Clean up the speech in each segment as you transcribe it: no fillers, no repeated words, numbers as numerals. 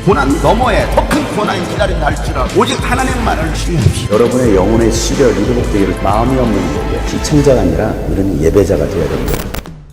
고난 너머에 더 큰 고난이 기다린다 할지라도 오직 하나님만을 신뢰합시다. 여러분의 영혼의 시력이 회복되기를 마음이 없는 자에게 시청자가 아니라 우리는 예배자가 되어야 됩니다.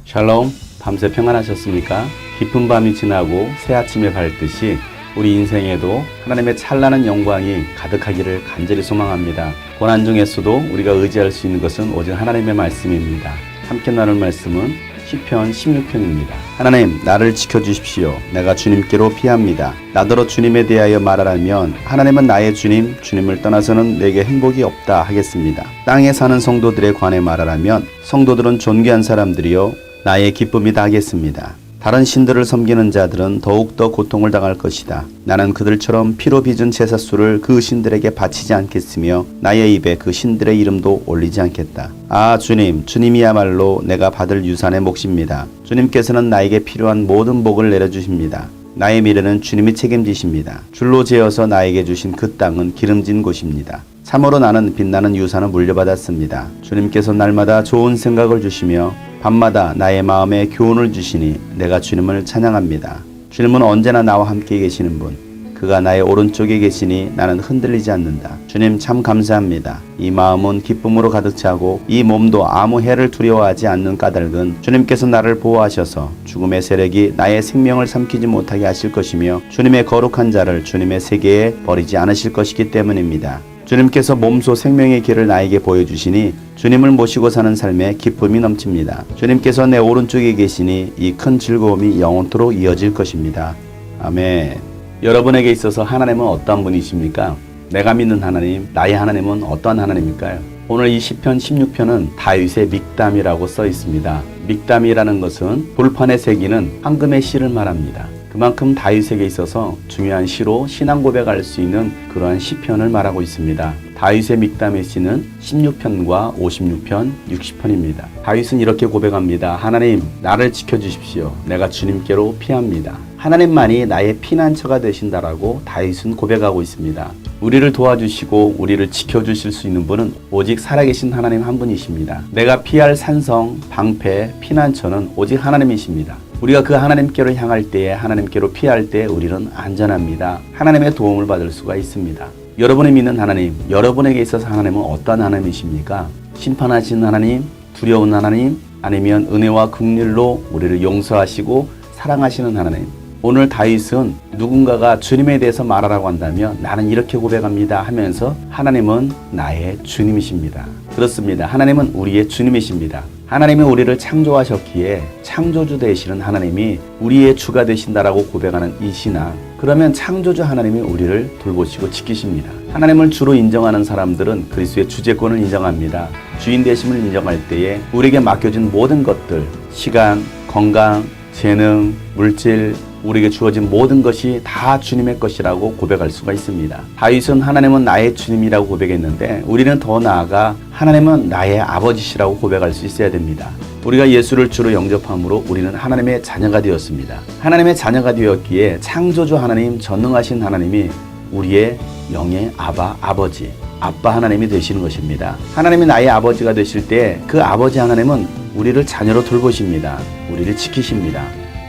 샬롬, 밤새 평안하셨습니까? 깊은 밤이 지나고 새 아침에 밝듯이 우리 인생에도 하나님의 찬란한 영광이 가득하기를 간절히 소망합니다. 고난 중에서도 우리가 의지할 수 있는 것은 오직 하나님의 말씀입니다. 함께 나눌 말씀은 시편 16편입니다. 하나님, 나를 지켜주십시오. 내가 주님께로 피합니다. 나더러 주님에 대하여 말하라면 하나님은 나의 주님, 주님을 떠나서는 내게 행복이 없다 하겠습니다. 땅에 사는 성도들에 관해 말하라면 성도들은 존귀한 사람들이요 나의 기쁨이다 하겠습니다. 다른 신들을 섬기는 자들은 더욱더 고통을 당할 것이다. 나는 그들처럼 피로 빚은 제사수를 그 신들에게 바치지 않겠으며 나의 입에 그 신들의 이름도 올리지 않겠다. 아 주님, 주님이야말로 내가 받을 유산의 몫입니다. 주님께서는 나에게 필요한 모든 복을 내려주십니다. 나의 미래는 주님이 책임지십니다. 줄로 재어서 나에게 주신 그 땅은 기름진 곳입니다. 참으로 나는 빛나는 유산을 물려받았습니다. 주님께서 날마다 좋은 생각을 주시며 밤마다 나의 마음에 교훈을 주시니 내가 주님을 찬양합니다. 주님은 언제나 나와 함께 계시는 분, 그가 나의 오른쪽에 계시니 나는 흔들리지 않는다. 주님 참 감사합니다. 이 마음은 기쁨으로 가득 차고 이 몸도 아무 해를 두려워하지 않는 까닭은 주님께서 나를 보호하셔서 죽음의 세력이 나의 생명을 삼키지 못하게 하실 것이며 주님의 거룩한 자를 주님의 세계에 버리지 않으실 것이기 때문입니다. 주님께서 몸소 생명의 길을 나에게 보여주시니 주님을 모시고 사는 삶에 기쁨이 넘칩니다. 주님께서 내 오른쪽에 계시니 이 큰 즐거움이 영원토록 이어질 것입니다. 아멘. 여러분에게 있어서 하나님은 어떠한 분이십니까? 내가 믿는 하나님, 나의 하나님은 어떠한 하나님일까요? 오늘 이 시편 16편은 다윗의 믹담이라고 써 있습니다. 믹담이라는 것은 볼판에 새기는 황금의 실을 말합니다. 그만큼 다윗에게 있어서 중요한 시로 신앙 고백할 수 있는 그러한 시편을 말하고 있습니다. 다윗의 믹담의 시는 16편과 56편, 60편입니다. 다윗은 이렇게 고백합니다. 하나님, 나를 지켜주십시오. 내가 주님께로 피합니다. 하나님만이 나의 피난처가 되신다라고 다윗은 고백하고 있습니다. 우리를 도와주시고 우리를 지켜주실 수 있는 분은 오직 살아계신 하나님 한 분이십니다. 내가 피할 산성, 방패, 피난처는 오직 하나님이십니다. 우리가 그 하나님께로 향할 때에 하나님께로 피할 때 우리는 안전합니다. 하나님의 도움을 받을 수가 있습니다. 여러분이 믿는 하나님, 여러분에게 있어서 하나님은 어떠한 하나님이십니까? 심판하신 하나님, 두려운 하나님, 아니면 은혜와 긍휼로 우리를 용서하시고 사랑하시는 하나님. 오늘 다윗은 누군가가 주님에 대해서 말하라고 한다면 나는 이렇게 고백합니다 하면서 하나님은 나의 주님이십니다. 그렇습니다. 하나님은 우리의 주님이십니다. 하나님이 우리를 창조하셨기에 창조주 되시는 하나님이 우리의 주가 되신다라고 고백하는 이 신앙, 그러면 창조주 하나님이 우리를 돌보시고 지키십니다. 하나님을 주로 인정하는 사람들은 그리스도의 주재권을 인정합니다. 주인 되심을 인정할 때에 우리에게 맡겨진 모든 것들, 시간, 건강, 재능, 물질, 우리에게 주어진 모든 것이 다 주님의 것이라고 고백할 수가 있습니다. 다윗은 하나님은 나의 주님이라고 고백했는데 우리는 더 나아가 하나님은 나의 아버지시라고 고백할 수 있어야 됩니다. 우리가 예수를 주로 영접함으로 우리는 하나님의 자녀가 되었습니다. 하나님의 자녀가 되었기에 창조주 하나님, 전능하신 하나님이 우리의 영의 아버지, 아빠 하나님이 되시는 것입니다. 하나님이 나의 아버지가 되실 때 그 아버지 하나님은 우리를 자녀로 돌보십니다. 우리를 지키십니다.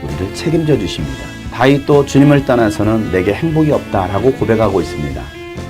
우리를 책임져 주십니다. 다윗도 주님을 떠나서는 내게 행복이 없다라고 고백하고 있습니다.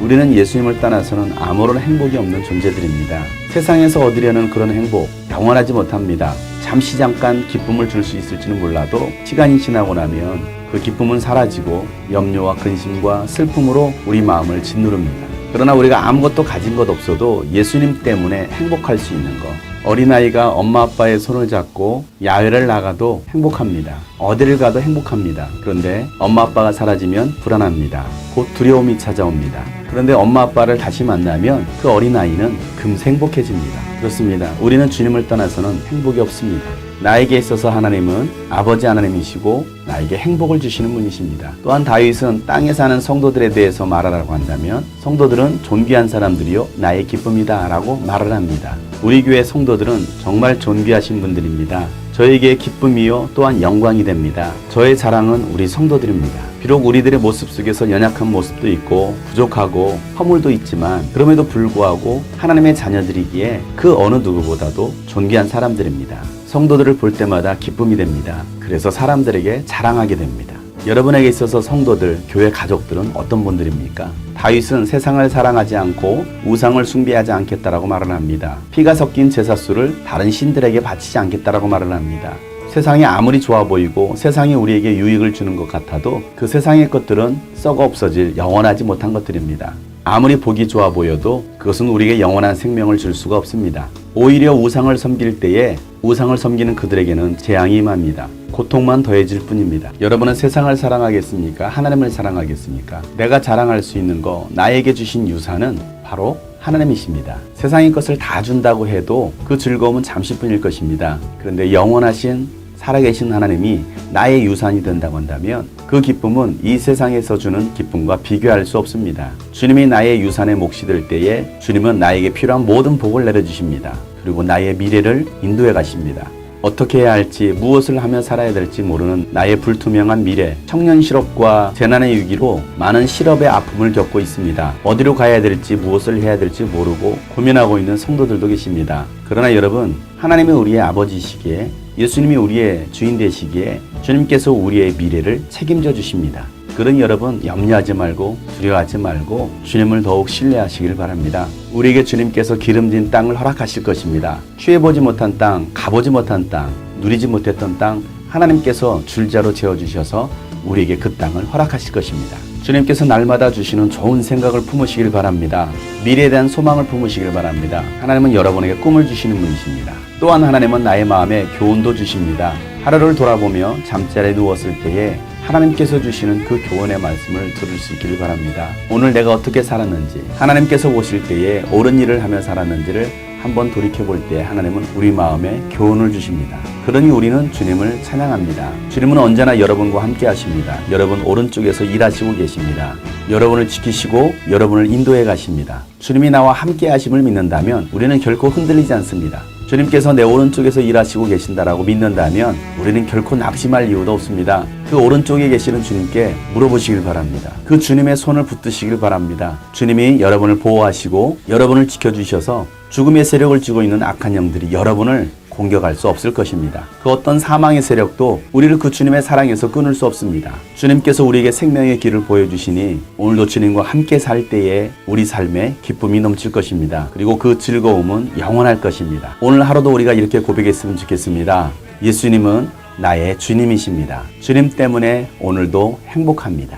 우리는 예수님을 떠나서는 아무런 행복이 없는 존재들입니다. 세상에서 얻으려는 그런 행복, 영원하지 못합니다. 잠시 잠깐 기쁨을 줄 수 있을지는 몰라도 시간이 지나고 나면 그 기쁨은 사라지고 염려와 근심과 슬픔으로 우리 마음을 짓누릅니다. 그러나 우리가 아무것도 가진 것 없어도 예수님 때문에 행복할 수 있는 것, 어린아이가 엄마 아빠의 손을 잡고 야외를 나가도 행복합니다. 어디를 가도 행복합니다. 그런데 엄마 아빠가 사라지면 불안합니다. 곧 두려움이 찾아옵니다. 그런데 엄마 아빠를 다시 만나면 그 어린아이는 금세 행복해집니다. 그렇습니다. 우리는 주님을 떠나서는 행복이 없습니다. 나에게 있어서 하나님은 아버지 하나님이시고 나에게 행복을 주시는 분이십니다. 또한 다윗은 땅에 사는 성도들에 대해서 말하라고 한다면 성도들은 존귀한 사람들이요 나의 기쁨이다 라고 말을 합니다. 우리 교회 성도들은 정말 존귀하신 분들입니다. 저에게 기쁨이요 또한 영광이 됩니다. 저의 자랑은 우리 성도들입니다. 비록 우리들의 모습 속에서 연약한 모습도 있고 부족하고 허물도 있지만 그럼에도 불구하고 하나님의 자녀들이기에 그 어느 누구보다도 존귀한 사람들입니다. 성도들을 볼 때마다 기쁨이 됩니다. 그래서 사람들에게 자랑하게 됩니다. 여러분에게 있어서 성도들, 교회 가족들은 어떤 분들입니까? 다윗은 세상을 사랑하지 않고 우상을 숭배하지 않겠다라고 말을 합니다. 피가 섞인 제사수를 다른 신들에게 바치지 않겠다라고 말을 합니다. 세상이 아무리 좋아 보이고 세상이 우리에게 유익을 주는 것 같아도 그 세상의 것들은 썩어 없어질 영원하지 못한 것들입니다. 아무리 보기 좋아 보여도 그것은 우리에게 영원한 생명을 줄 수가 없습니다. 오히려 우상을 섬길 때에 우상을 섬기는 그들에게는 재앙이 임합니다. 고통만 더해질 뿐입니다. 여러분은 세상을 사랑하겠습니까? 하나님을 사랑하겠습니까? 내가 자랑할 수 있는 거, 나에게 주신 유산은 바로 하나님이십니다. 세상의 것을 다 준다고 해도 그 즐거움은 잠시뿐일 것입니다. 그런데 영원하신 살아계신 하나님이 나의 유산이 된다고 한다면 그 기쁨은 이 세상에서 주는 기쁨과 비교할 수 없습니다. 주님이 나의 유산의 몫이 될 때에 주님은 나에게 필요한 모든 복을 내려주십니다. 그리고 나의 미래를 인도해 가십니다. 어떻게 해야 할지, 무엇을 하며 살아야 될지 모르는 나의 불투명한 미래, 청년 실업과 재난의 위기로 많은 실업의 아픔을 겪고 있습니다. 어디로 가야 될지, 무엇을 해야 될지 모르고 고민하고 있는 성도들도 계십니다. 그러나 여러분, 하나님이 우리의 아버지시기에, 예수님이 우리의 주인 되시기에 주님께서 우리의 미래를 책임져 주십니다. 그러니 여러분, 염려하지 말고 두려워하지 말고 주님을 더욱 신뢰하시길 바랍니다. 우리에게 주님께서 기름진 땅을 허락하실 것입니다. 취해보지 못한 땅, 가보지 못한 땅, 누리지 못했던 땅, 하나님께서 줄자로 채워주셔서 우리에게 그 땅을 허락하실 것입니다. 주님께서 날마다 주시는 좋은 생각을 품으시길 바랍니다. 미래에 대한 소망을 품으시길 바랍니다. 하나님은 여러분에게 꿈을 주시는 분이십니다. 또한 하나님은 나의 마음에 교훈도 주십니다. 하루를 돌아보며 잠자리에 누웠을 때에 하나님께서 주시는 그 교훈의 말씀을 들을 수 있기를 바랍니다. 오늘 내가 어떻게 살았는지, 하나님께서 보실 때에 옳은 일을 하며 살았는지를 한번 돌이켜볼 때 하나님은 우리 마음에 교훈을 주십니다. 그러니 우리는 주님을 찬양합니다. 주님은 언제나 여러분과 함께 하십니다. 여러분 오른쪽에서 일하시고 계십니다. 여러분을 지키시고 여러분을 인도해 가십니다. 주님이 나와 함께 하심을 믿는다면 우리는 결코 흔들리지 않습니다. 주님께서 내 오른쪽에서 일하시고 계신다라고 믿는다면 우리는 결코 낙심할 이유도 없습니다. 그 오른쪽에 계시는 주님께 물어보시길 바랍니다. 그 주님의 손을 붙드시길 바랍니다. 주님이 여러분을 보호하시고 여러분을 지켜주셔서 죽음의 세력을 쥐고 있는 악한 영들이 여러분을 공격할 수 없을 것입니다. 그 어떤 사망의 세력도 우리를 그 주님의 사랑에서 끊을 수 없습니다. 주님께서 우리에게 생명의 길을 보여주시니 오늘도 주님과 함께 살 때에 우리 삶에 기쁨이 넘칠 것입니다. 그리고 그 즐거움은 영원할 것입니다. 오늘 하루도 우리가 이렇게 고백했으면 좋겠습니다. 예수님은 나의 주님이십니다. 주님 때문에 오늘도 행복합니다.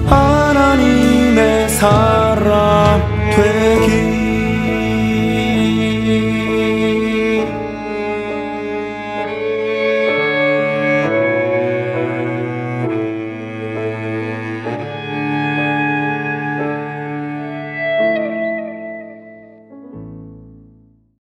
하나님의 사람 되기